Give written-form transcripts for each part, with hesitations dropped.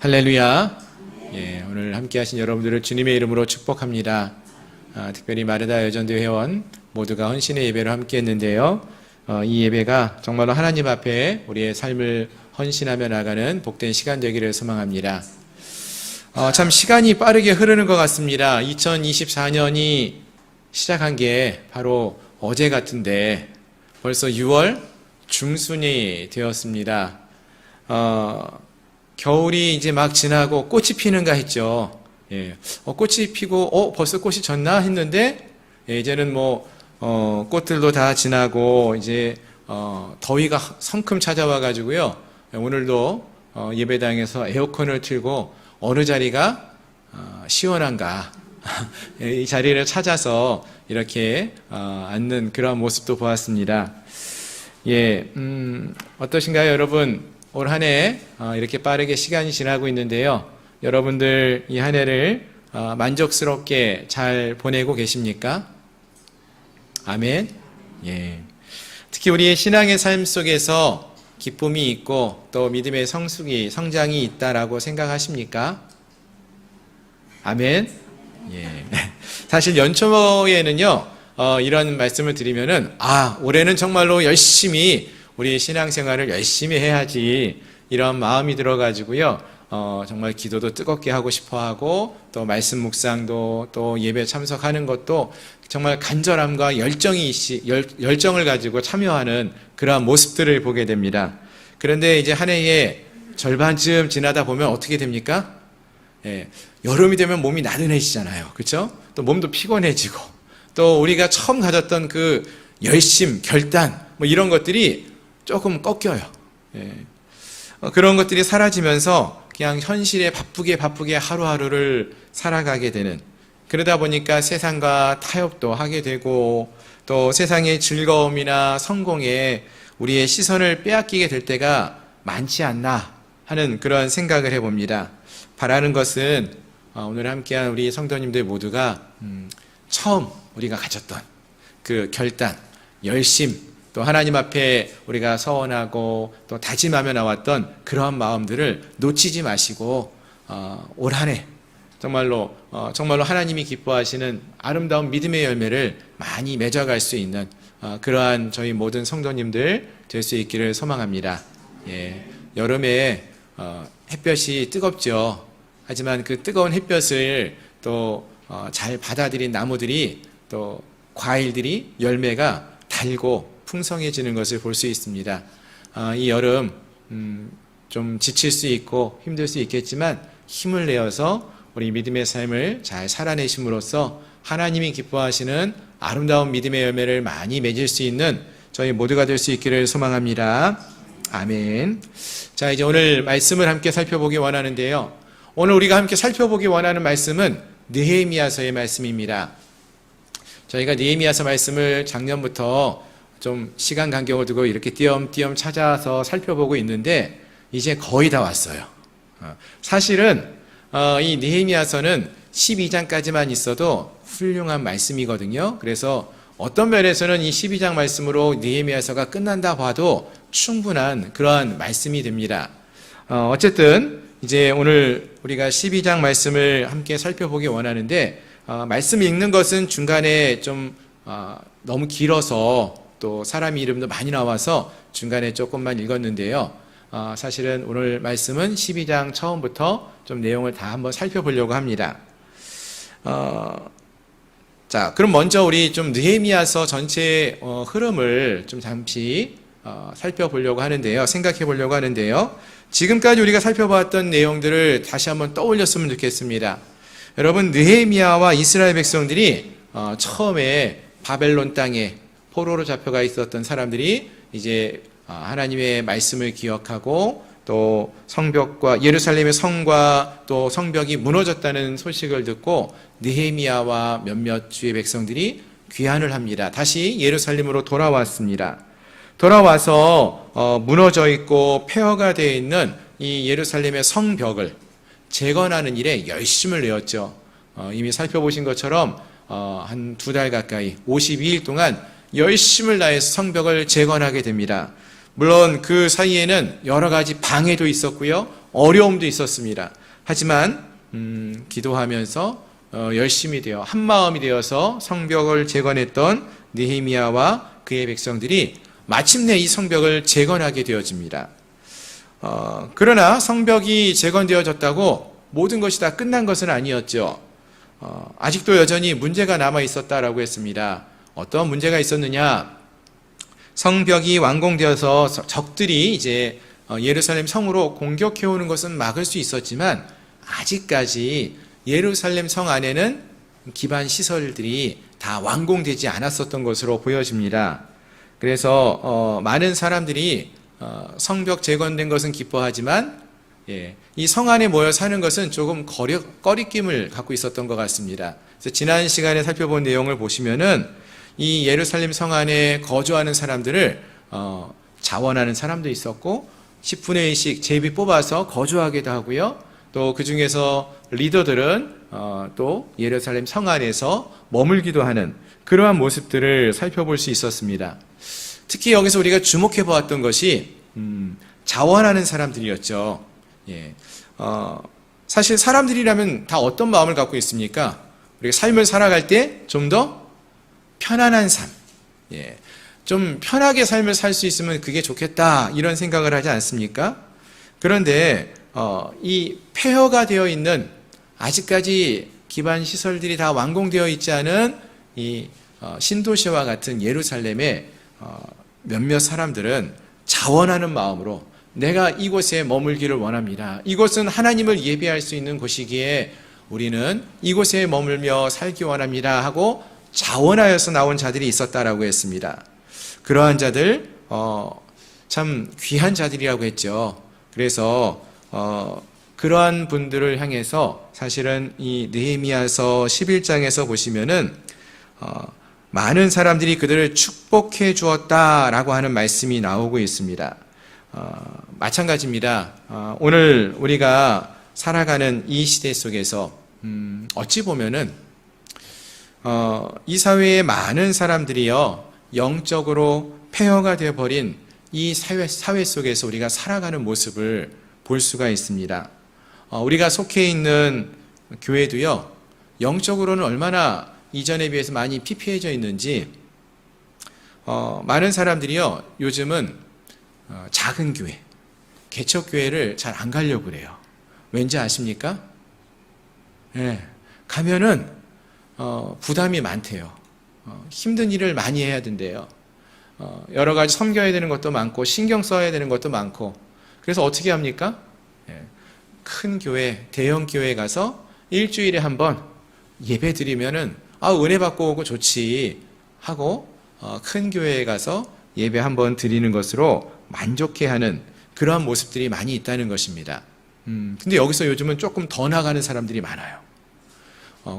할렐루야. 예, 오늘 함께 하신 여러분들을 주님의 이름으로 축복합니다. 특별히 마르다 여전대 회원 모두가 헌신의 예배로 함께 했는데요. 이 예배가 정말로 하나님 앞에 우리의 삶을 헌신하며 나가는 복된 시간 되기를 소망합니다. 참 시간이 빠르게 흐르는 것 같습니다. 2024년이 시작한 게 바로 어제 같은데 벌써 6월 중순이 되었습니다. 겨울이 이제 막 지나고 꽃이 피는가 했죠. 예. 꽃이 피고, 벌써 꽃이 졌나 했는데, 예, 이제는 꽃들도 다 지나고, 이제, 더위가 성큼 찾아와가지고요. 오늘도, 예배당에서 에어컨을 틀고, 어느 자리가, 시원한가. 이 자리를 찾아서 이렇게, 앉는 그런 모습도 보았습니다. 예, 어떠신가요, 여러분? 올 한 해 이렇게 빠르게 시간이 지나고 있는데요. 여러분들 이 한 해를 만족스럽게 잘 보내고 계십니까? 아멘. 예. 특히 우리의 신앙의 삶 속에서 기쁨이 있고 또 믿음의 성장이 있다라고 생각하십니까? 아멘. 예. 사실 연초에는요, 이런 말씀을 드리면은, 올해는 정말로 열심히 우리 신앙생활을 열심히 해야지 이런 마음이 들어가지고요. 정말 기도도 뜨겁게 하고 싶어하고 또 말씀 묵상도 또 예배 참석하는 것도 정말 간절함과 열정을 가지고 참여하는 그러한 모습들을 보게 됩니다. 그런데 이제 한 해의 절반쯤 지나다 보면 어떻게 됩니까? 예, 여름이 되면 몸이 나른해지잖아요. 그렇죠? 또 몸도 피곤해지고 또 우리가 처음 가졌던 그 열심, 결단 이런 것들이 조금 꺾여요. 예. 그런 것들이 사라지면서 그냥 현실에 바쁘게 하루하루를 살아가게 되는, 그러다 보니까 세상과 타협도 하게 되고 또 세상의 즐거움이나 성공에 우리의 시선을 빼앗기게 될 때가 많지 않나 하는 그런 생각을 해봅니다. 바라는 것은 오늘 함께한 우리 성도님들 모두가 처음 우리가 가졌던 그 결단, 열심, 또 하나님 앞에 우리가 서원하고 또 다짐하며 나왔던 그러한 마음들을 놓치지 마시고 올 한 해 정말로 하나님이 기뻐하시는 아름다운 믿음의 열매를 많이 맺어갈 수 있는 그러한 저희 모든 성도님들 될 수 있기를 소망합니다. 예, 여름에 햇볕이 뜨겁죠. 하지만 그 뜨거운 햇볕을 또 잘 받아들인 나무들이 또 과일들이 열매가 달고 풍성해지는 것을 볼 수 있습니다. 이 여름 좀 지칠 수 있고 힘들 수 있겠지만 힘을 내어서 우리 믿음의 삶을 잘 살아내심으로써 하나님이 기뻐하시는 아름다운 믿음의 열매를 많이 맺을 수 있는 저희 모두가 될 수 있기를 소망합니다. 아멘. 자, 이제 오늘 말씀을 함께 살펴보기 원하는데요. 오늘 우리가 함께 살펴보기 원하는 말씀은 느헤미야서의 말씀입니다. 저희가 느헤미야서 말씀을 작년부터 좀 시간 간격을 두고 이렇게 띄엄띄엄 찾아서 살펴보고 있는데 이제 거의 다 왔어요. 사실은 이 느헤미야서는 12장까지만 있어도 훌륭한 말씀이거든요. 그래서 어떤 면에서는 이 12장 말씀으로 느헤미야서가 끝난다 봐도 충분한 그러한 말씀이 됩니다. 어쨌든 이제 오늘 우리가 12장 말씀을 함께 살펴보기 원하는데 말씀 읽는 것은 중간에 좀 너무 길어서 또 사람 이름도 많이 나와서 중간에 조금만 읽었는데요. 사실은 오늘 말씀은 12장 처음부터 좀 내용을 다 한번 살펴보려고 합니다. 자, 그럼 먼저 우리 좀 느헤미야서 전체의 흐름을 좀 잠시 살펴보려고 하는데요. 생각해 보려고 하는데요. 지금까지 우리가 살펴봤던 내용들을 다시 한번 떠올렸으면 좋겠습니다. 여러분, 느헤미야와 이스라엘 백성들이 처음에 바벨론 땅에 포로로 잡혀가 있었던 사람들이 이제 하나님의 말씀을 기억하고 또 성벽과 예루살렘의 성과 또 성벽이 무너졌다는 소식을 듣고 느헤미야와 몇몇 주의 백성들이 귀환을 합니다. 다시 예루살렘으로 돌아왔습니다. 돌아와서 무너져 있고 폐허가 되어 있는 이 예루살렘의 성벽을 재건하는 일에 열심을 내었죠. 이미 살펴보신 것처럼 한 2달 가까이 52일 동안 열심을 다해서 성벽을 재건하게 됩니다. 물론 그 사이에는 여러 가지 방해도 있었고요. 어려움도 있었습니다. 하지만 기도하면서 열심히 되어 한마음이 되어서 성벽을 재건했던 느헤미야와 그의 백성들이 마침내 이 성벽을 재건하게 되어집니다. 그러나 성벽이 재건되어졌다고 모든 것이 다 끝난 것은 아니었죠. 아직도 여전히 문제가 남아 있었다라고 했습니다. 어떤 문제가 있었느냐? 성벽이 완공되어서 적들이 이제 예루살렘 성으로 공격해 오는 것은 막을 수 있었지만 아직까지 예루살렘 성 안에는 기반 시설들이 다 완공되지 않았었던 것으로 보여집니다. 그래서 많은 사람들이 성벽 재건된 것은 기뻐하지만 이 성 안에 모여 사는 것은 조금 꺼리낌을 갖고 있었던 것 같습니다. 그래서 지난 시간에 살펴본 내용을 보시면은 이 예루살렘 성 안에 거주하는 사람들을 자원하는 사람도 있었고 10분의 1씩 제비 뽑아서 거주하기도 하고요. 또 그 중에서 리더들은 또 예루살렘 성 안에서 머물기도 하는 그러한 모습들을 살펴볼 수 있었습니다. 특히 여기서 우리가 주목해 보았던 것이 자원하는 사람들이었죠. 사실 사람들이라면 다 어떤 마음을 갖고 있습니까? 우리가 삶을 살아갈 때 좀 더 편안한 삶, 좀 편하게 삶을 살 수 있으면 그게 좋겠다 이런 생각을 하지 않습니까? 그런데 이 폐허가 되어 있는 아직까지 기반 시설들이 다 완공되어 있지 않은 이 신도시와 같은 예루살렘의 몇몇 사람들은 자원하는 마음으로 내가 이곳에 머물기를 원합니다. 이곳은 하나님을 예배할 수 있는 곳이기에 우리는 이곳에 머물며 살기 원합니다 하고 자원하여서 나온 자들이 있었다라고 했습니다. 그러한 자들 참 귀한 자들이라고 했죠. 그래서 그러한 분들을 향해서 사실은 이 느헤미야서 11장에서 보시면은 많은 사람들이 그들을 축복해 주었다라고 하는 말씀이 나오고 있습니다. 마찬가지입니다. 오늘 우리가 살아가는 이 시대 속에서 어찌 보면은 이 사회의 많은 사람들이요 영적으로 폐허가 되어버린 이 사회 속에서 우리가 살아가는 모습을 볼 수가 있습니다. 우리가 속해 있는 교회도요 영적으로는 얼마나 이전에 비해서 많이 피폐해져 있는지 많은 사람들이요 요즘은 작은 교회, 개척교회를 잘 안 가려고 그래요. 왠지 아십니까? 가면은 부담이 많대요. 힘든 일을 많이 해야 된대요. 여러 가지 섬겨야 되는 것도 많고 신경 써야 되는 것도 많고 그래서 어떻게 합니까? 큰 교회, 대형 교회 가서 일주일에 한 번 예배 드리면은 은혜 받고 오고 좋지 하고 큰 교회에 가서 예배 한 번 드리는 것으로 만족해하는 그러한 모습들이 많이 있다는 것입니다. 근데 여기서 요즘은 조금 더 나가는 사람들이 많아요.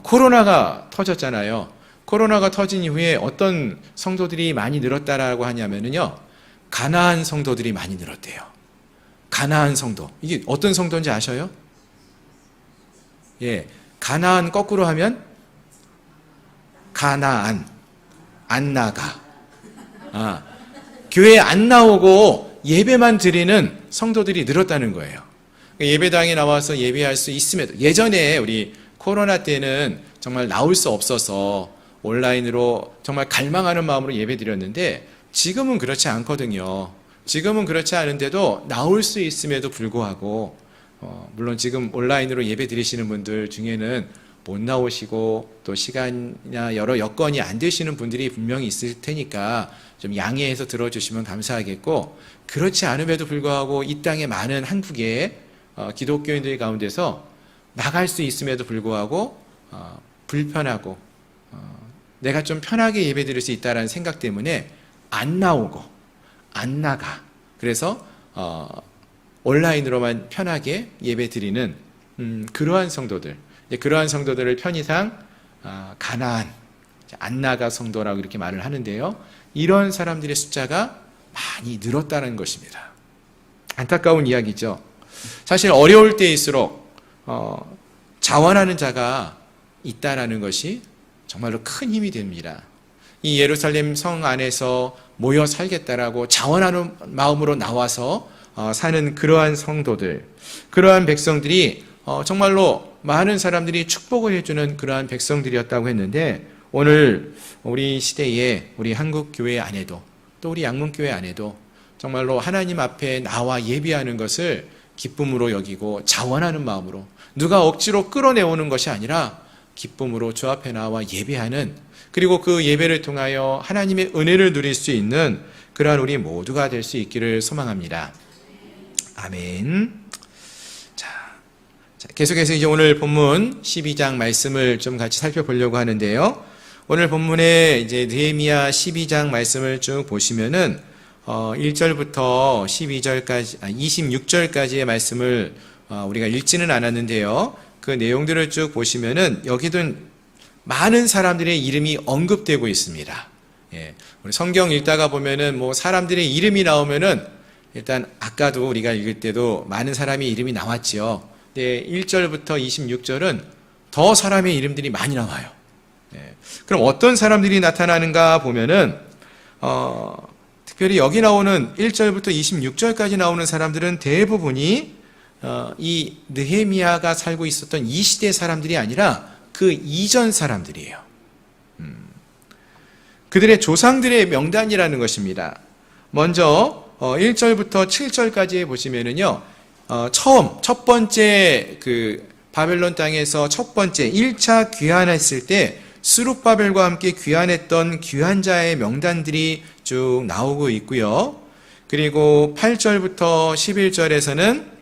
코로나가 터졌잖아요. 코로나가 터진 이후에 어떤 성도들이 많이 늘었다라고 하냐면요. 가나안 성도들이 많이 늘었대요. 가나안 성도. 이게 어떤 성도인지 아셔요? 가나안 거꾸로 하면 가나안, 안 나가. 교회에 안 나오고 예배만 드리는 성도들이 늘었다는 거예요. 예배당에 나와서 예배할 수 있음에도 예전에 우리 코로나 때는 정말 나올 수 없어서 온라인으로 정말 갈망하는 마음으로 예배 드렸는데 지금은 그렇지 않거든요. 지금은 그렇지 않은데도 나올 수 있음에도 불구하고 물론 지금 온라인으로 예배 드리시는 분들 중에는 못 나오시고 또 시간이나 여러 여건이 안 되시는 분들이 분명히 있을 테니까 좀 양해해서 들어주시면 감사하겠고 그렇지 않음에도 불구하고 이 땅에 많은 한국의 기독교인들 가운데서 나갈 수 있음에도 불구하고 불편하고 내가 좀 편하게 예배 드릴 수 있다는 생각 때문에 안 나오고 안 나가 그래서 온라인으로만 편하게 예배 드리는 그러한 성도들 그러한 성도들을 편의상 가나안 안 나가 성도라고 이렇게 말을 하는데요. 이런 사람들의 숫자가 많이 늘었다는 것입니다. 안타까운 이야기죠. 사실 어려울 때일수록 자원하는 자가 있다라는 것이 정말로 큰 힘이 됩니다. 이 예루살렘 성 안에서 모여 살겠다라고 자원하는 마음으로 나와서 사는 그러한 성도들, 그러한 백성들이 정말로 많은 사람들이 축복을 해주는 그러한 백성들이었다고 했는데, 오늘 우리 시대에 우리 한국교회 안에도 또 우리 양문교회 안에도 정말로 하나님 앞에 나와 예배하는 것을 기쁨으로 여기고 자원하는 마음으로, 누가 억지로 끌어내오는 것이 아니라 기쁨으로 주 앞에 나와 예배하는, 그리고 그 예배를 통하여 하나님의 은혜를 누릴 수 있는 그러한 우리 모두가 될 수 있기를 소망합니다. 아멘. 자, 계속해서 이제 오늘 본문 12장 말씀을 좀 같이 살펴보려고 하는데요. 오늘 본문에 이제 느헤미야 12장 말씀을 쭉 보시면은 1절부터 12절까지, 26절까지의 말씀을 우리가 읽지는 않았는데요. 그 내용들을 쭉 보시면은 여기도 많은 사람들의 이름이 언급되고 있습니다. 예, 우리 성경 읽다가 보면은 뭐 사람들의 이름이 나오면은 일단 아까도 우리가 읽을 때도 많은 사람의 이름이 나왔지요. 근데 1절부터 26절은 더 사람의 이름들이 많이 나와요. 예, 그럼 어떤 사람들이 나타나는가 보면은 특별히 여기 나오는 1절부터 26절까지 나오는 사람들은 대부분이 이 느헤미야가 살고 있었던 이 시대 사람들이 아니라 그 이전 사람들이에요. 그들의 조상들의 명단이라는 것입니다. 먼저 1절부터 7절까지 보시면은요, 첫 번째 그 바벨론 땅에서 첫 번째 1차 귀환했을 때 스룹바벨과 함께 귀환했던 귀환자의 명단들이 쭉 나오고 있고요. 그리고 8절부터 11절에서는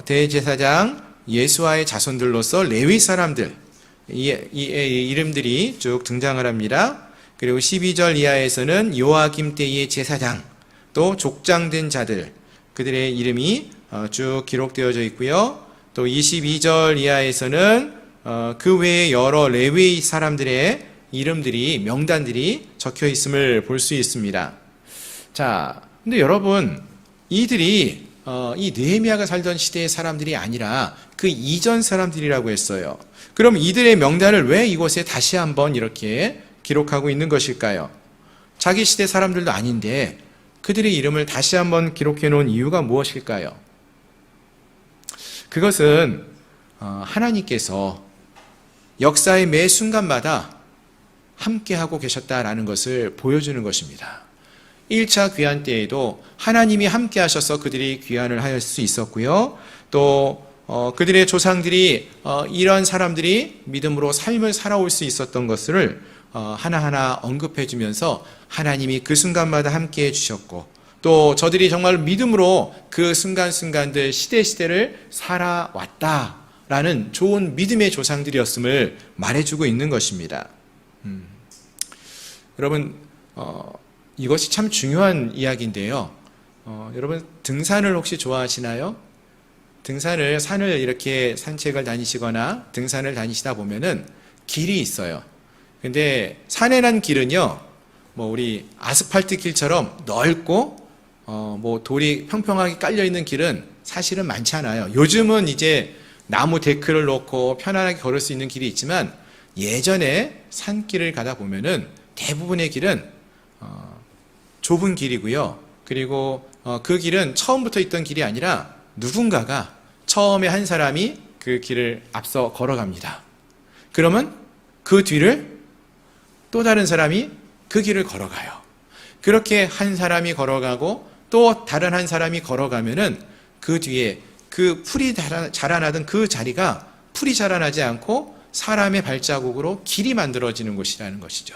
대제사장 예수아의 자손들로서 레위 사람들 이 이름들이 쭉 등장을 합니다. 그리고 12절 이하에서는 요아김 때의 제사장, 또 족장된 자들, 그들의 이름이 쭉 기록되어져 있고요. 또 22절 이하에서는 그 외에 여러 레위 사람들의 이름들이, 명단들이 적혀 있음을 볼 수 있습니다. 자, 근데 여러분, 이들이 이 느헤미야가 살던 시대의 사람들이 아니라 그 이전 사람들이라고 했어요. 그럼 이들의 명단을 왜 이곳에 다시 한번 이렇게 기록하고 있는 것일까요? 자기 시대 사람들도 아닌데 그들의 이름을 다시 한번 기록해 놓은 이유가 무엇일까요? 그것은 하나님께서 역사의 매 순간마다 함께하고 계셨다라는 것을 보여주는 것입니다. 1차 귀환 때에도 하나님이 함께 하셔서 그들이 귀환을 할 수 있었고요. 또 그들의 조상들이 이런 사람들이 믿음으로 삶을 살아올 수 있었던 것을 하나하나 언급해 주면서 하나님이 그 순간마다 함께 해주셨고, 또 저들이 정말 믿음으로 그 순간순간들 시대시대를 살아왔다라는 좋은 믿음의 조상들이었음을 말해주고 있는 것입니다. 여러분, 이것이 참 중요한 이야기인데요. 여러분, 등산을 혹시 좋아하시나요? 산을 이렇게 산책을 다니시거나 등산을 다니시다 보면은 길이 있어요. 근데 산에 난 길은요, 뭐 우리 아스팔트 길처럼 넓고 뭐 돌이 평평하게 깔려 있는 길은 사실은 많지 않아요. 요즘은 이제 나무 데크를 놓고 편안하게 걸을 수 있는 길이 있지만, 예전에 산길을 가다 보면은 대부분의 길은 좁은 길이고요. 그리고 그 길은 처음부터 있던 길이 아니라 누군가가 처음에 한 사람이 그 길을 앞서 걸어갑니다. 그러면 그 뒤를 또 다른 사람이 그 길을 걸어가요. 그렇게 한 사람이 걸어가고 또 다른 한 사람이 걸어가면은 그 뒤에 그 풀이 자라나던 그 자리가 풀이 자라나지 않고 사람의 발자국으로 길이 만들어지는 곳이라는 것이죠.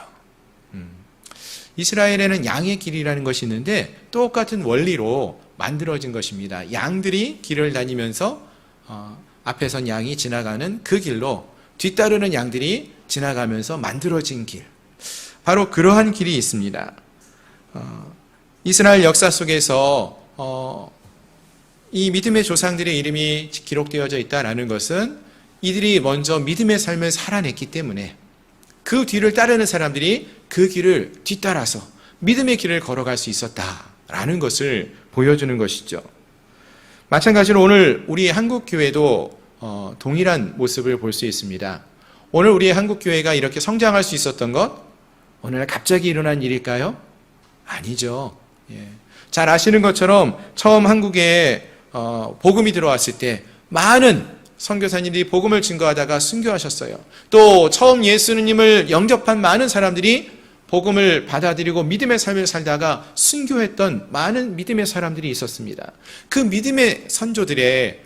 이스라엘에는 양의 길이라는 것이 있는데 똑같은 원리로 만들어진 것입니다. 양들이 길을 다니면서 앞에선 양이 지나가는 그 길로 뒤따르는 양들이 지나가면서 만들어진 길, 바로 그러한 길이 있습니다. 이스라엘 역사 속에서 이 믿음의 조상들의 이름이 기록되어져 있다는 것은 이들이 먼저 믿음의 삶을 살아냈기 때문에 그 뒤를 따르는 사람들이 그 길을 뒤따라서 믿음의 길을 걸어갈 수 있었다라는 것을 보여주는 것이죠. 마찬가지로 오늘 우리 한국교회도 동일한 모습을 볼 수 있습니다. 오늘 우리의 한국교회가 이렇게 성장할 수 있었던 것, 오늘날 갑자기 일어난 일일까요? 아니죠. 예. 잘 아시는 것처럼 처음 한국에 복음이 들어왔을 때 많은 선교사님들이 복음을 증거하다가 순교하셨어요. 또 처음 예수님을 영접한 많은 사람들이 복음을 받아들이고 믿음의 삶을 살다가 순교했던 많은 믿음의 사람들이 있었습니다. 그 믿음의 선조들의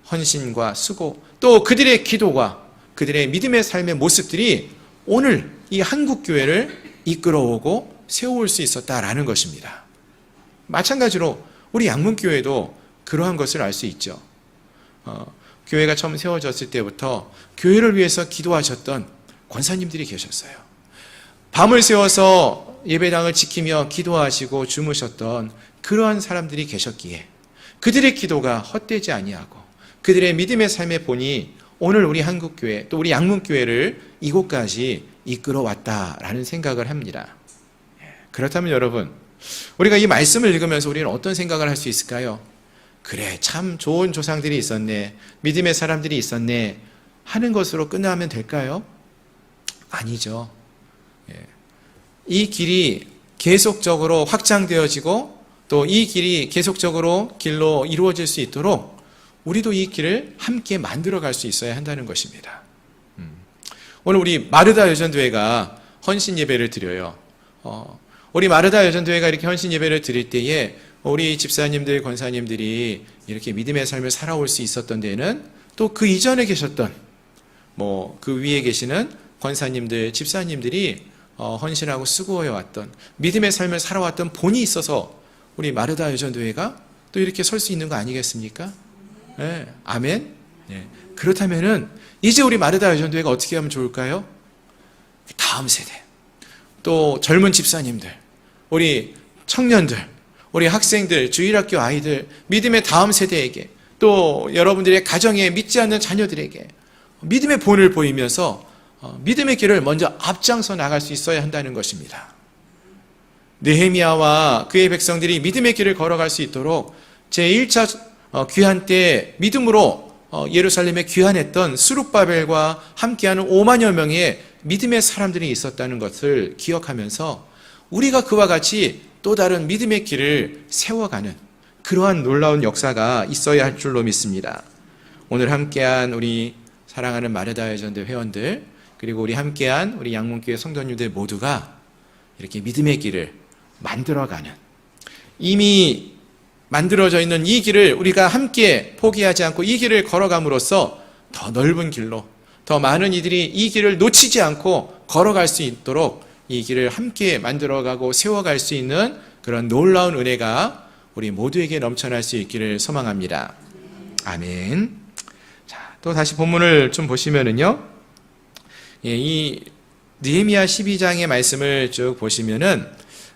헌신과 수고, 또 그들의 기도가 그들의 믿음의 삶의 모습들이 오늘 이 한국교회를 이끌어오고 세워올 수 있었다라는 것입니다. 마찬가지로 우리 양문교회도 그러한 것을 알 수 있죠. 교회가 처음 세워졌을 때부터 교회를 위해서 기도하셨던 권사님들이 계셨어요. 밤을 새워서 예배당을 지키며 기도하시고 주무셨던 그러한 사람들이 계셨기에 그들의 기도가 헛되지 아니하고 그들의 믿음의 삶의 본이 오늘 우리 한국교회 또 우리 양문교회를 이곳까지 이끌어왔다라는 생각을 합니다. 그렇다면 여러분, 우리가 이 말씀을 읽으면서 우리는 어떤 생각을 할 수 있을까요? 그래, 참 좋은 조상들이 있었네, 믿음의 사람들이 있었네 하는 것으로 끝나면 될까요? 아니죠. 이 길이 계속적으로 확장되어지고 또 이 길이 계속적으로 길로 이루어질 수 있도록 우리도 이 길을 함께 만들어갈 수 있어야 한다는 것입니다. 오늘 우리 마르다 여전교회가 헌신 예배를 드려요. 우리 마르다 여전교회가 이렇게 헌신 예배를 드릴 때에 우리 집사님들, 권사님들이 이렇게 믿음의 삶을 살아올 수 있었던 데에는 또 그 이전에 계셨던 그 위에 계시는 권사님들, 집사님들이 헌신하고 수고해왔던 믿음의 삶을 살아왔던 본이 있어서 우리 마르다 여전교회가 또 이렇게 설 수 있는 거 아니겠습니까? 네, 아멘. 네. 그렇다면은 이제 우리 마르다 여전교회가 어떻게 하면 좋을까요? 다음 세대, 또 젊은 집사님들, 우리 청년들, 우리 학생들, 주일학교 아이들, 믿음의 다음 세대에게, 또 여러분들의 가정에 믿지 않는 자녀들에게 믿음의 본을 보이면서 믿음의 길을 먼저 앞장서 나갈 수 있어야 한다는 것입니다. 느헤미야와 그의 백성들이 믿음의 길을 걸어갈 수 있도록 제1차 귀환 때 믿음으로 예루살렘에 귀환했던 스룹바벨과 함께하는 5만여 명의 믿음의 사람들이 있었다는 것을 기억하면서 우리가 그와 같이 또 다른 믿음의 길을 세워가는 그러한 놀라운 역사가 있어야 할 줄로 믿습니다. 오늘 함께한 우리 사랑하는 마르다 여전대 회원들, 그리고 우리 함께한 우리 양문교회 성도님들 모두가 이렇게 믿음의 길을 만들어가는, 이미 만들어져 있는 이 길을 우리가 함께 포기하지 않고 이 길을 걸어감으로써 더 넓은 길로, 더 많은 이들이 이 길을 놓치지 않고 걸어갈 수 있도록 이 길을 함께 만들어가고 세워갈 수 있는 그런 놀라운 은혜가 우리 모두에게 넘쳐날 수 있기를 소망합니다. 아멘. 자, 또 다시 본문을 좀 보시면은요, 이 느헤미야 12장의 말씀을 쭉 보시면은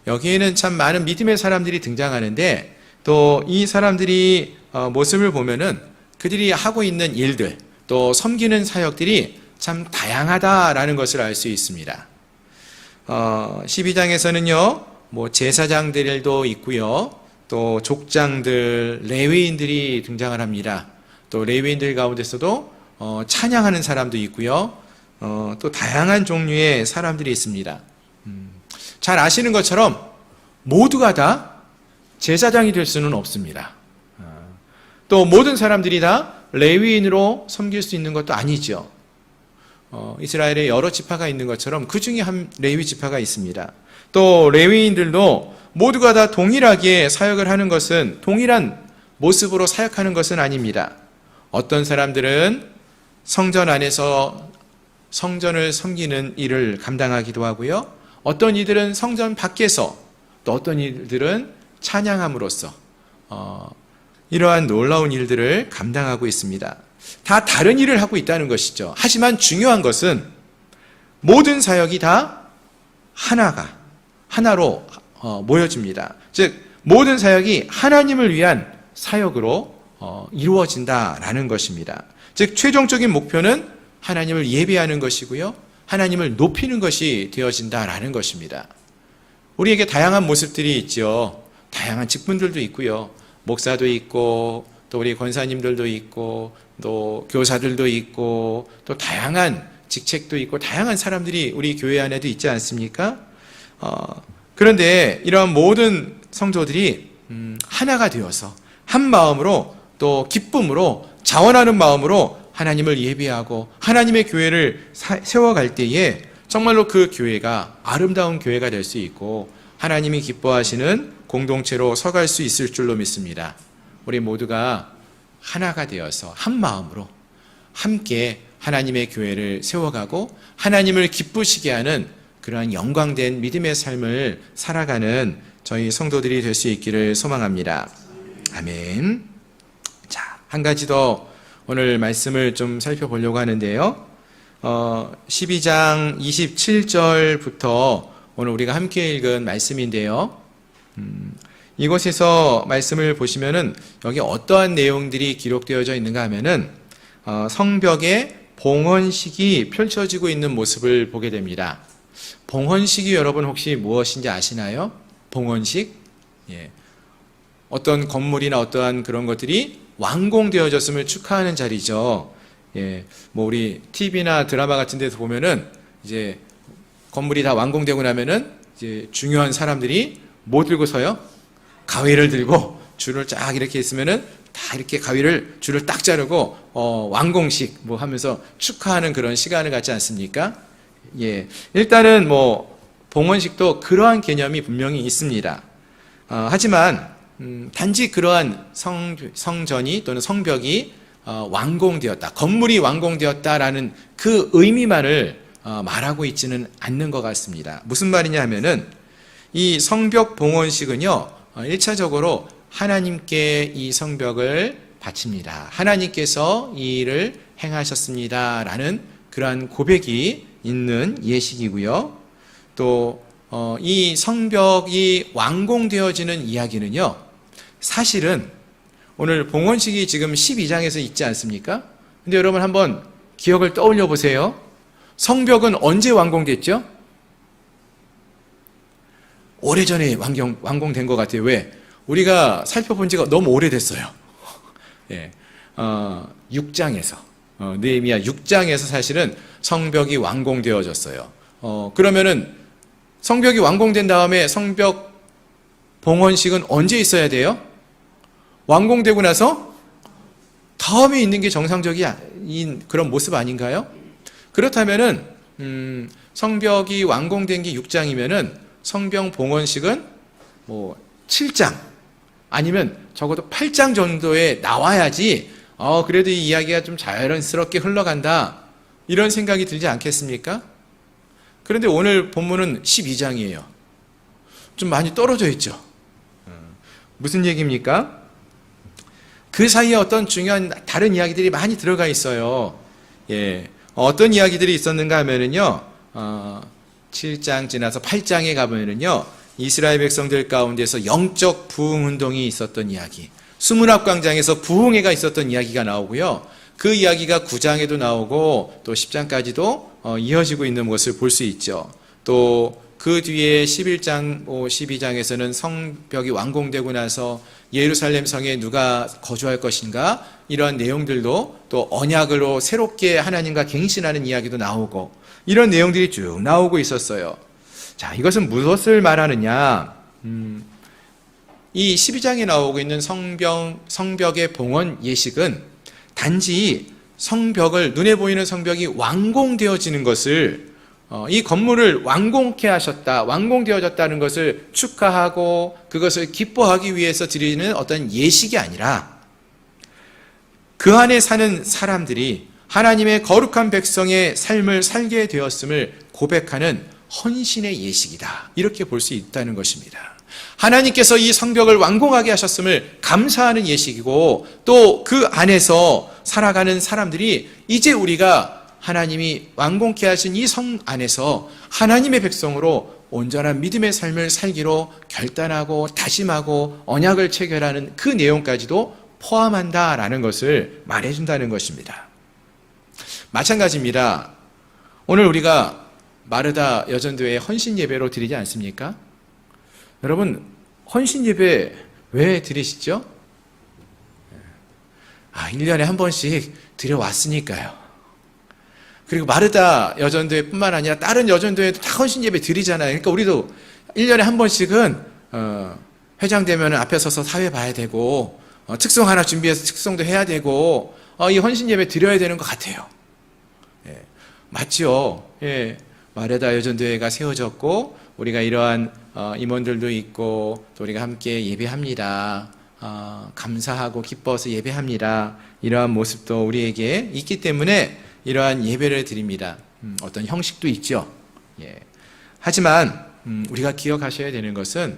여기에는 참 많은 믿음의 사람들이 등장하는데, 또 이 사람들이 모습을 보면은 그들이 하고 있는 일들, 또 섬기는 사역들이 참 다양하다라는 것을 알 수 있습니다. 12장에서는요, 제사장들도 있고요, 또 족장들, 레위인들이 등장을 합니다. 또 레위인들 가운데서도 찬양하는 사람도 있고요, 또 다양한 종류의 사람들이 있습니다. 잘 아시는 것처럼 모두가 다 제사장이 될 수는 없습니다. 또 모든 사람들이 다 레위인으로 섬길 수 있는 것도 아니죠. 이스라엘에 여러 지파가 있는 것처럼 그 중에 한 레위 지파가 있습니다. 또 레위인들도 모두가 다 동일하게 사역을 하는 것은, 동일한 모습으로 사역하는 것은 아닙니다. 어떤 사람들은 성전 안에서 성전을 섬기는 일을 감당하기도 하고요, 어떤 이들은 성전 밖에서, 또 어떤 이들은 찬양함으로써 이러한 놀라운 일들을 감당하고 있습니다. 다 다른 일을 하고 있다는 것이죠. 하지만 중요한 것은 모든 사역이 다 하나로 모여집니다. 즉 모든 사역이 하나님을 위한 사역으로 이루어진다라는 것입니다. 즉 최종적인 목표는 하나님을 예배하는 것이고요, 하나님을 높이는 것이 되어진다라는 것입니다. 우리에게 다양한 모습들이 있죠. 다양한 직분들도 있고요, 목사도 있고, 또 우리 권사님들도 있고, 또 교사들도 있고, 또 다양한 직책도 있고, 다양한 사람들이 우리 교회 안에도 있지 않습니까? 그런데 이런 모든 성도들이 하나가 되어서 한 마음으로 또 기쁨으로 자원하는 마음으로 하나님을 예배하고 하나님의 교회를 세워갈 때에 정말로 그 교회가 아름다운 교회가 될 수 있고 하나님이 기뻐하시는 공동체로 서갈 수 있을 줄로 믿습니다. 우리 모두가 하나가 되어서 한 마음으로 함께 하나님의 교회를 세워가고 하나님을 기쁘시게 하는 그러한 영광된 믿음의 삶을 살아가는 저희 성도들이 될 수 있기를 소망합니다. 아멘. 자, 한 가지 더 오늘 말씀을 좀 살펴보려고 하는데요. 12장 27절부터 오늘 우리가 함께 읽은 말씀인데요. 이곳에서 말씀을 보시면은 여기 어떠한 내용들이 기록되어져 있는가 하면은 성벽에 봉헌식이 펼쳐지고 있는 모습을 보게 됩니다. 봉헌식이 여러분 혹시 무엇인지 아시나요? 봉헌식? 예. 어떤 건물이나 어떠한 그런 것들이 완공되어졌음을 축하하는 자리죠. 예. 뭐 우리 TV나 드라마 같은 데서 보면은 이제 건물이 다 완공되고 나면은 이제 중요한 사람들이 뭐 들고 서요? 가위를 들고 줄을 쫙 이렇게 있으면은 다 이렇게 가위를 줄을 딱 자르고 완공식 뭐 하면서 축하하는 그런 시간을 갖지 않습니까? 예. 일단은 뭐 봉헌식도 그러한 개념이 분명히 있습니다. 하지만 단지 그러한 성전이 또는 성벽이 완공되었다, 건물이 완공되었다라는 그 의미만을 말하고 있지는 않는 것 같습니다. 무슨 말이냐 하면은 이 성벽 봉헌식은요, 1차적으로 하나님께 이 성벽을 바칩니다. 하나님께서 이 일을 행하셨습니다 라는 그러한 고백이 있는 예식이고요. 또 이 성벽이 완공되어지는 이야기는요, 사실은 오늘 봉헌식이 지금 12장에서 있지 않습니까? 근데 여러분 한번 기억을 떠올려 보세요. 성벽은 언제 완공됐죠? 오래전에 완공된 것 같아요. 왜? 우리가 살펴본 지가 너무 오래됐어요. 예. 6장에서 느헤미야 6장에서 사실은 성벽이 완공되어졌어요. 그러면은 성벽이 완공된 다음에 성벽 봉헌식은 언제 있어야 돼요? 완공되고 나서 다음에 있는 게 정상적인 그런 모습 아닌가요? 그렇다면은 성벽이 완공된 게 6장이면은 성벽 봉헌식은 뭐 7장 아니면 적어도 8장 정도에 나와야지 그래도 이 이야기가 좀 자연스럽게 흘러간다 이런 생각이 들지 않겠습니까? 그런데 오늘 본문은 12장이에요. 좀 많이 떨어져 있죠. 무슨 얘기입니까? 그 사이에 어떤 중요한 다른 이야기들이 많이 들어가 있어요. 예. 어떤 이야기들이 있었는가 하면은요, 7장 지나서 8장에 가보면은요, 이스라엘 백성들 가운데서 영적 부흥 운동이 있었던 이야기, 수문학광장에서 부흥회가 있었던 이야기가 나오고요. 그 이야기가 9장에도 나오고 또 10장까지도 이어지고 있는 것을 볼 수 있죠. 또 그 뒤에 11장, 12장에서는 성벽이 완공되고 나서 예루살렘 성에 누가 거주할 것인가 이런 내용들도 또 언약으로 새롭게 하나님과 갱신하는 이야기도 나오고 이런 내용들이 쭉 나오고 있었어요. 자, 이것은 무엇을 말하느냐? 이 12장에 나오고 있는 성벽의 봉헌 예식은 단지 성벽을, 눈에 보이는 성벽이 완공되어지는 것을, 이 건물을 완공케 하셨다, 완공되어졌다는 것을 축하하고 그것을 기뻐하기 위해서 드리는 어떤 예식이 아니라 그 안에 사는 사람들이 하나님의 거룩한 백성의 삶을 살게 되었음을 고백하는 헌신의 예식이다. 이렇게 볼 수 있다는 것입니다. 하나님께서 이 성벽을 완공하게 하셨음을 감사하는 예식이고 또 그 안에서 살아가는 사람들이 이제 우리가 하나님이 완공케 하신 이 성 안에서 하나님의 백성으로 온전한 믿음의 삶을 살기로 결단하고 다짐하고 언약을 체결하는 그 내용까지도 포함한다라는 것을 말해준다는 것입니다. 마찬가지입니다. 오늘 우리가 마르다 여전도회 헌신 예배로 드리지 않습니까? 여러분, 헌신 예배 왜 드리시죠? 1년에 한 번씩 드려왔으니까요. 그리고 마르다 여전도회뿐만 아니라 다른 여전도회도 다 헌신 예배 드리잖아요. 그러니까 우리도 1년에 한 번씩은 회장 되면 앞에 서서 사회 봐야 되고 특송 하나 준비해서 특송도 해야 되고 이 헌신 예배 드려야 되는 것 같아요. 예, 맞죠? 예, 마르다 여전도회가 세워졌고 우리가 이러한 임원들도 있고 또 우리가 함께 예배합니다. 감사하고 기뻐서 예배합니다. 이러한 모습도 우리에게 있기 때문에 이러한 예배를 드립니다. 어떤 형식도 있죠. 예. 하지만 우리가 기억하셔야 되는 것은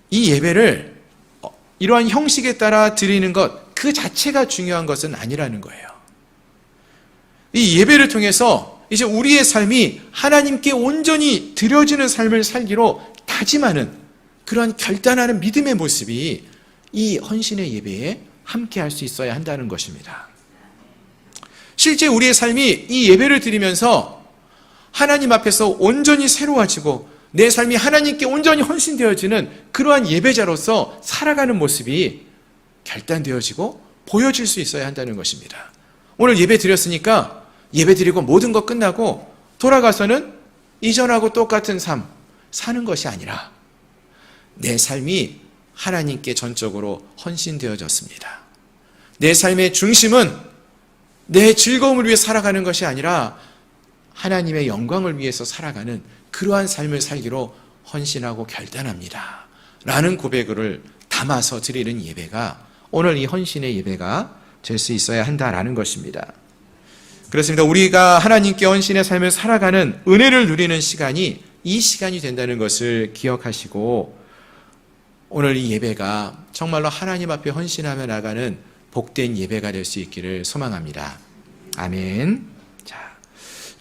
이 예배를 이러한 형식에 따라 드리는 것 그 자체가 중요한 것은 아니라는 거예요. 이 예배를 통해서 이제 우리의 삶이 하나님께 온전히 드려지는 삶을 살기로 다짐하는 그러한 결단하는 믿음의 모습이 이 헌신의 예배에 함께 할 수 있어야 한다는 것입니다. 실제 우리의 삶이 이 예배를 드리면서 하나님 앞에서 온전히 새로워지고 내 삶이 하나님께 온전히 헌신되어지는 그러한 예배자로서 살아가는 모습이 결단되어지고 보여질 수 있어야 한다는 것입니다. 오늘 예배 드렸으니까 예배 드리고 모든 것 끝나고 돌아가서는 이전하고 똑같은 삶 사는 것이 아니라 내 삶이 하나님께 전적으로 헌신되어졌습니다. 내 삶의 중심은 내 즐거움을 위해 살아가는 것이 아니라 하나님의 영광을 위해서 살아가는 그러한 삶을 살기로 헌신하고 결단합니다. 라는 고백을 담아서 드리는 예배가 오늘 이 헌신의 예배가 될 수 있어야 한다라는 것입니다. 그렇습니다. 우리가 하나님께 헌신의 삶을 살아가는 은혜를 누리는 시간이 이 시간이 된다는 것을 기억하시고 오늘 이 예배가 정말로 하나님 앞에 헌신하며 나가는 복된 예배가 될 수 있기를 소망합니다. 아멘. 자,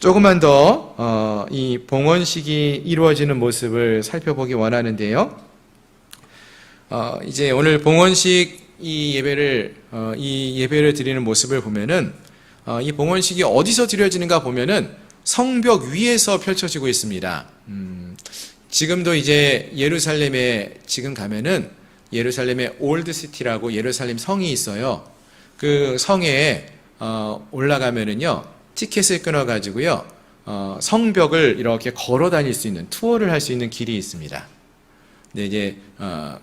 조금만 더 이 봉헌식이 이루어지는 모습을 살펴보기 원하는데요. 이제 오늘 봉헌식 이 예배를 드리는 모습을 보면은 이 봉헌식이 어디서 드려지는가 보면은 성벽 위에서 펼쳐지고 있습니다. 지금도 이제 예루살렘에 지금 가면은 예루살렘의 올드시티라고 예루살렘 성이 있어요. 그 성에 올라가면은요 티켓을 끊어가지고요 성벽을 이렇게 걸어 다닐 수 있는 투어를 할 수 있는 길이 있습니다. 근데 이제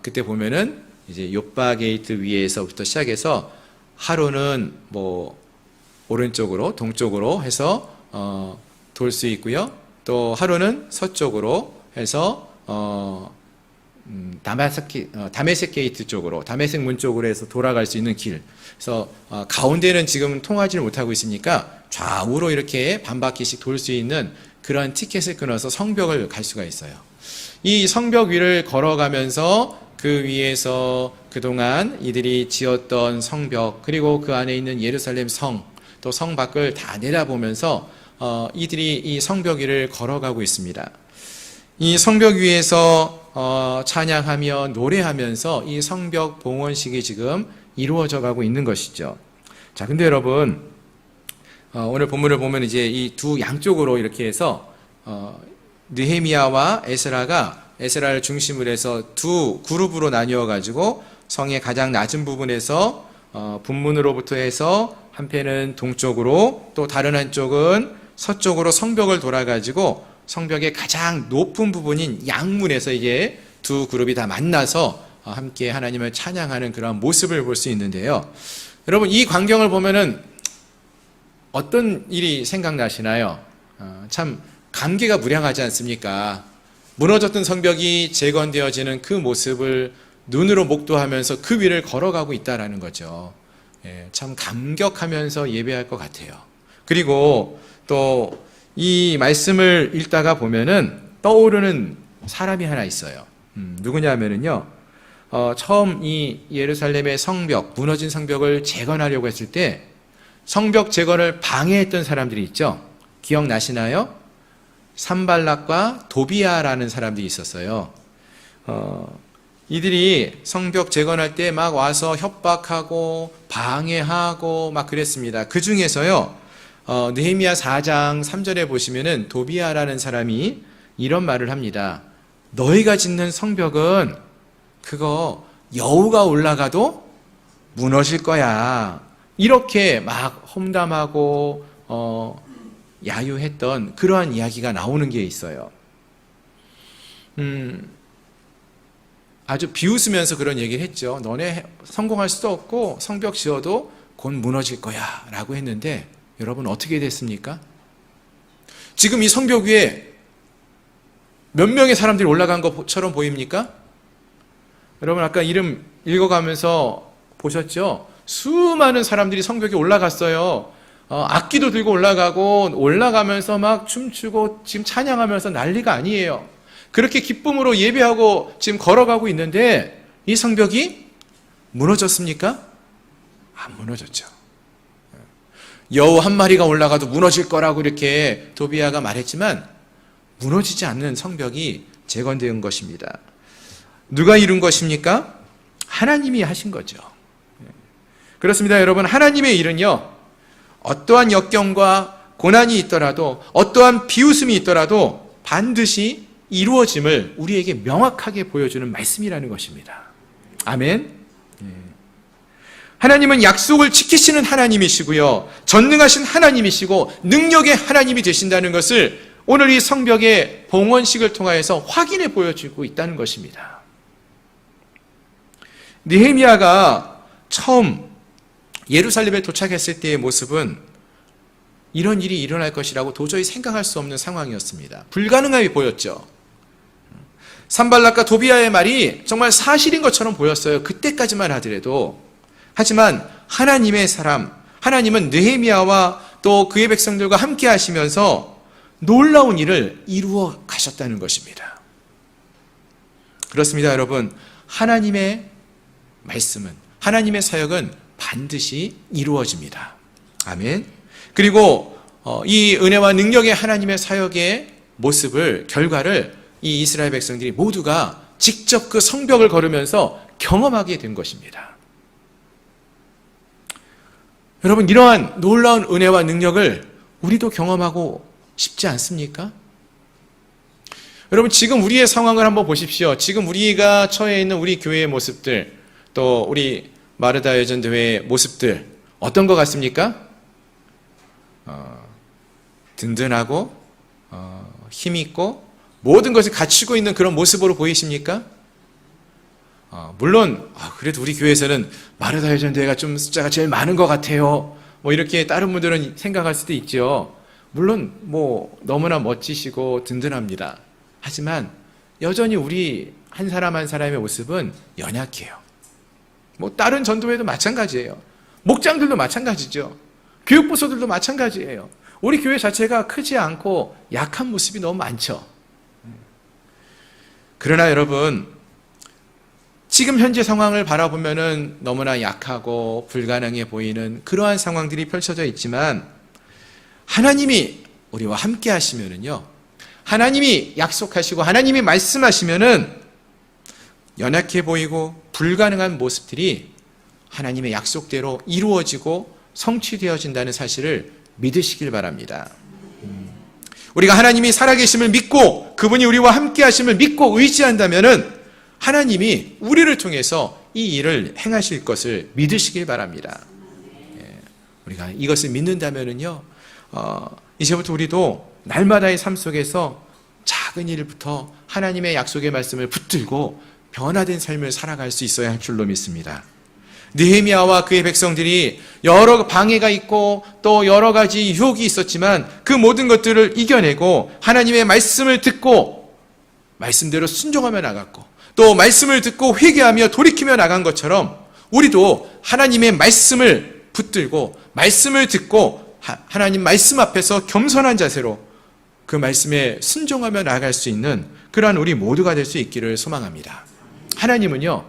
그때 보면은 이제 요빠 게이트 위에서부터 시작해서 하루는 뭐 오른쪽으로 동쪽으로 해서 돌 수 있고요. 또 하루는 서쪽으로 해서 다메섹 게이트 쪽으로 다메섹 문 쪽으로 해서 돌아갈 수 있는 길. 그래서 가운데는 지금 통하지를 못하고 있으니까 좌우로 이렇게 반바퀴씩 돌 수 있는 그런 티켓을 끊어서 성벽을 갈 수가 있어요. 이 성벽 위를 걸어가면서 그 위에서 그동안 이들이 지었던 성벽 그리고 그 안에 있는 예루살렘 성 또 성 밖을 다 내다보면서 이들이 이 성벽 위를 걸어가고 있습니다. 이 성벽 위에서 찬양하며 노래하면서 이 성벽 봉헌식이 지금 이루어져 가고 있는 것이죠. 자, 근데 여러분 오늘 본문을 보면 이제 이 두 양쪽으로 이렇게 해서 느헤미야와 에스라를 중심으로 해서 두 그룹으로 나뉘어 가지고 성의 가장 낮은 부분에서 분문으로부터 해서 한편은 동쪽으로 또 다른 한쪽은 서쪽으로 성벽을 돌아가지고 성벽의 가장 높은 부분인 양문에서 이제 두 그룹이 다 만나서 함께 하나님을 찬양하는 그런 모습을 볼 수 있는데요. 여러분 이 광경을 보면은 어떤 일이 생각나시나요? 참 감개가 무량하지 않습니까? 무너졌던 성벽이 재건되어지는 그 모습을 눈으로 목도하면서 그 위를 걸어가고 있다라는 거죠. 참 감격하면서 예배할 것 같아요. 그리고 또 이 말씀을 읽다가 보면은 떠오르는 사람이 하나 있어요. 누구냐면은요, 처음 이 예루살렘의 성벽, 무너진 성벽을 재건하려고 했을 때 성벽 재건을 방해했던 사람들이 있죠. 기억나시나요? 산발락과 도비아라는 사람들이 있었어요. 이들이 성벽 재건할 때 막 와서 협박하고 방해하고 막 그랬습니다. 그 중에서요, 느헤미야 4장 3절에 보시면은 도비아라는 사람이 이런 말을 합니다. 너희가 짓는 성벽은 그거 여우가 올라가도 무너질 거야. 이렇게 막 험담하고 야유했던 그러한 이야기가 나오는 게 있어요. 아주 비웃으면서 그런 얘기를 했죠. 너네 성공할 수도 없고 성벽 지어도 곧 무너질 거야 라고 했는데 여러분 어떻게 됐습니까? 지금 이 성벽 위에 몇 명의 사람들이 올라간 것처럼 보입니까? 여러분 아까 이름 읽어가면서 보셨죠? 수많은 사람들이 성벽에 올라갔어요. 악기도 들고 올라가면서 막 춤추고 지금 찬양하면서 난리가 아니에요. 그렇게 기쁨으로 예배하고 지금 걸어가고 있는데 이 성벽이 무너졌습니까? 안 무너졌죠. 여우 한 마리가 올라가도 무너질 거라고 이렇게 도비아가 말했지만 무너지지 않는 성벽이 재건된 것입니다. 누가 이룬 것입니까? 하나님이 하신 거죠. 그렇습니다, 여러분. 하나님의 일은요, 어떠한 역경과 고난이 있더라도, 어떠한 비웃음이 있더라도 반드시 이루어짐을 우리에게 명확하게 보여주는 말씀이라는 것입니다. 아멘. 하나님은 약속을 지키시는 하나님이시고요, 전능하신 하나님이시고 능력의 하나님이 되신다는 것을 오늘 이 성벽의 봉헌식을 통하여서 확인해 보여주고 있다는 것입니다. 느헤미야가 처음 예루살렘에 도착했을 때의 모습은 이런 일이 일어날 것이라고 도저히 생각할 수 없는 상황이었습니다. 불가능하게 보였죠. 산발락과 도비아의 말이 정말 사실인 것처럼 보였어요. 그때까지만 하더라도. 하지만 하나님의 사람, 하나님은 느헤미야와 또 그의 백성들과 함께 하시면서 놀라운 일을 이루어 가셨다는 것입니다. 그렇습니다, 여러분. 하나님의 말씀은, 하나님의 사역은 반드시 이루어집니다. 아멘. 그리고 이 은혜와 능력의 하나님의 사역의 모습을, 결과를 이 이스라엘 백성들이 모두가 직접 그 성벽을 걸으면서 경험하게 된 것입니다. 여러분, 이러한 놀라운 은혜와 능력을 우리도 경험하고 싶지 않습니까? 여러분, 지금 우리의 상황을 한번 보십시오. 지금 우리가 처해 있는 우리 교회의 모습들, 또 우리 마르다 여전대회의 모습들 어떤 것 같습니까? 든든하고 힘있고 모든 것을 갖추고 있는 그런 모습으로 보이십니까? 물론 그래도 우리 교회에서는 마르다 여전대회가 좀 숫자가 제일 많은 것 같아요. 뭐 이렇게 다른 분들은 생각할 수도 있죠. 물론 뭐 너무나 멋지시고 든든합니다. 하지만 여전히 우리 한 사람 한 사람의 모습은 연약해요. 뭐 다른 전도회도 마찬가지예요. 목장들도 마찬가지죠. 교육부서들도 마찬가지예요. 우리 교회 자체가 크지 않고 약한 모습이 너무 많죠. 그러나 여러분, 지금 현재 상황을 바라보면은 너무나 약하고 불가능해 보이는 그러한 상황들이 펼쳐져 있지만 하나님이 우리와 함께 하시면은요, 하나님이 약속하시고 하나님이 말씀하시면은 연약해 보이고 불가능한 모습들이 하나님의 약속대로 이루어지고 성취되어진다는 사실을 믿으시길 바랍니다. 우리가 하나님이 살아계심을 믿고 그분이 우리와 함께 하심을 믿고 의지한다면은 하나님이 우리를 통해서 이 일을 행하실 것을 믿으시길 바랍니다. 우리가 이것을 믿는다면은요, 이제부터 우리도 날마다의 삶 속에서 작은 일부터 하나님의 약속의 말씀을 붙들고 변화된 삶을 살아갈 수 있어야 할 줄로 믿습니다. 느헤미야와 그의 백성들이 여러 방해가 있고 또 여러 가지 유혹이 있었지만 그 모든 것들을 이겨내고 하나님의 말씀을 듣고 말씀대로 순종하며 나갔고 또 말씀을 듣고 회개하며 돌이키며 나간 것처럼 우리도 하나님의 말씀을 붙들고 말씀을 듣고 하나님 말씀 앞에서 겸손한 자세로 그 말씀에 순종하며 나아갈 수 있는 그러한 우리 모두가 될 수 있기를 소망합니다. 하나님은요,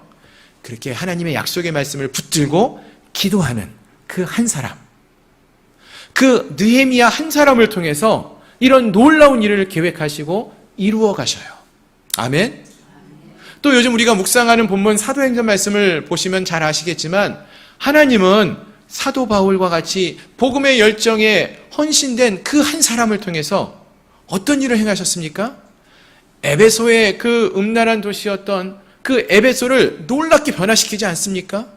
그렇게 하나님의 약속의 말씀을 붙들고 기도하는 그 한 사람, 그 느헤미야 한 사람을 통해서 이런 놀라운 일을 계획하시고 이루어 가셔요. 아멘. 또 요즘 우리가 묵상하는 본문 사도행전 말씀을 보시면 잘 아시겠지만 하나님은 사도 바울과 같이 복음의 열정에 헌신된 그 한 사람을 통해서 어떤 일을 행하셨습니까? 에베소의 그 음란한 도시였던 그 에베소를 놀랍게 변화시키지 않습니까?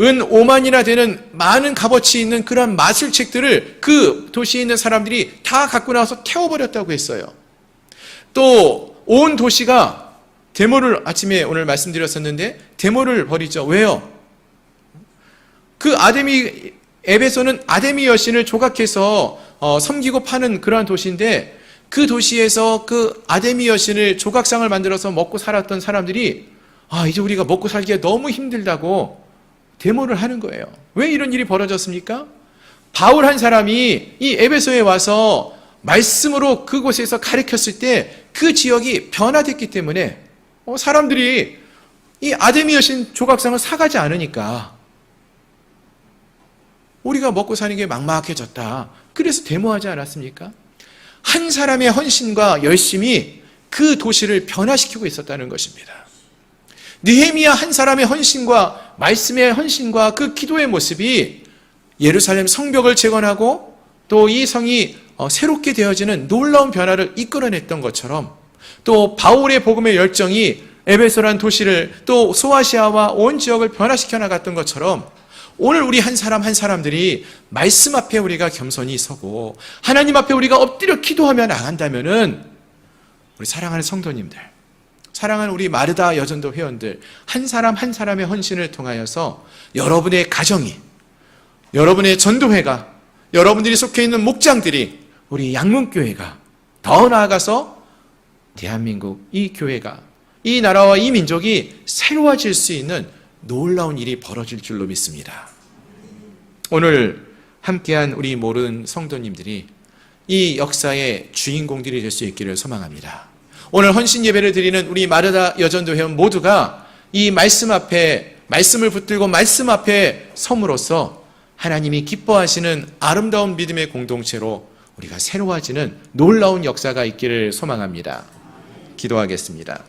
은 5만이나 되는 많은 값어치 있는 그런 마술책들을 그 도시에 있는 사람들이 다 갖고 나와서 태워버렸다고 했어요. 또 온 도시가 데모를, 아침에 오늘 말씀드렸었는데 데모를 벌이죠. 왜요? 그 에베소는 아데미 여신을 조각해서 섬기고 파는 그러한 도시인데, 그 도시에서 그 아데미 여신을 조각상을 만들어서 먹고 살았던 사람들이 이제 우리가 먹고 살기가 너무 힘들다고 데모를 하는 거예요. 왜 이런 일이 벌어졌습니까? 바울 한 사람이 이 에베소에 와서 말씀으로 그곳에서 가르쳤을 때 그 지역이 변화됐기 때문에 사람들이 이 아데미 여신 조각상을 사가지 않으니까 우리가 먹고 사는 게 막막해졌다. 그래서 데모하지 않았습니까? 한 사람의 헌신과 열심이 그 도시를 변화시키고 있었다는 것입니다. 느헤미야 한 사람의 헌신과 말씀의 헌신과 그 기도의 모습이 예루살렘 성벽을 재건하고 또 이 성이 새롭게 되어지는 놀라운 변화를 이끌어냈던 것처럼, 또 바울의 복음의 열정이 에베소란 도시를 또 소아시아와 온 지역을 변화시켜 나갔던 것처럼, 오늘 우리 한 사람 한 사람들이 말씀 앞에 우리가 겸손히 서고 하나님 앞에 우리가 엎드려 기도하며 나간다면은, 우리 사랑하는 성도님들, 사랑하는 우리 마르다 여전도 회원들, 한 사람 한 사람의 헌신을 통하여서 여러분의 가정이, 여러분의 전도회가, 여러분들이 속해 있는 목장들이, 우리 양문교회가, 더 나아가서 대한민국 이 교회가, 이 나라와 이 민족이 새로워질 수 있는 놀라운 일이 벌어질 줄로 믿습니다. 오늘 함께한 우리 모든 성도님들이 이 역사의 주인공들이 될 수 있기를 소망합니다. 오늘 헌신 예배를 드리는 우리 마르다 여전도 회원 모두가 이 말씀 앞에, 말씀을 붙들고 말씀 앞에 섬으로써 하나님이 기뻐하시는 아름다운 믿음의 공동체로 우리가 새로워지는 놀라운 역사가 있기를 소망합니다. 기도하겠습니다.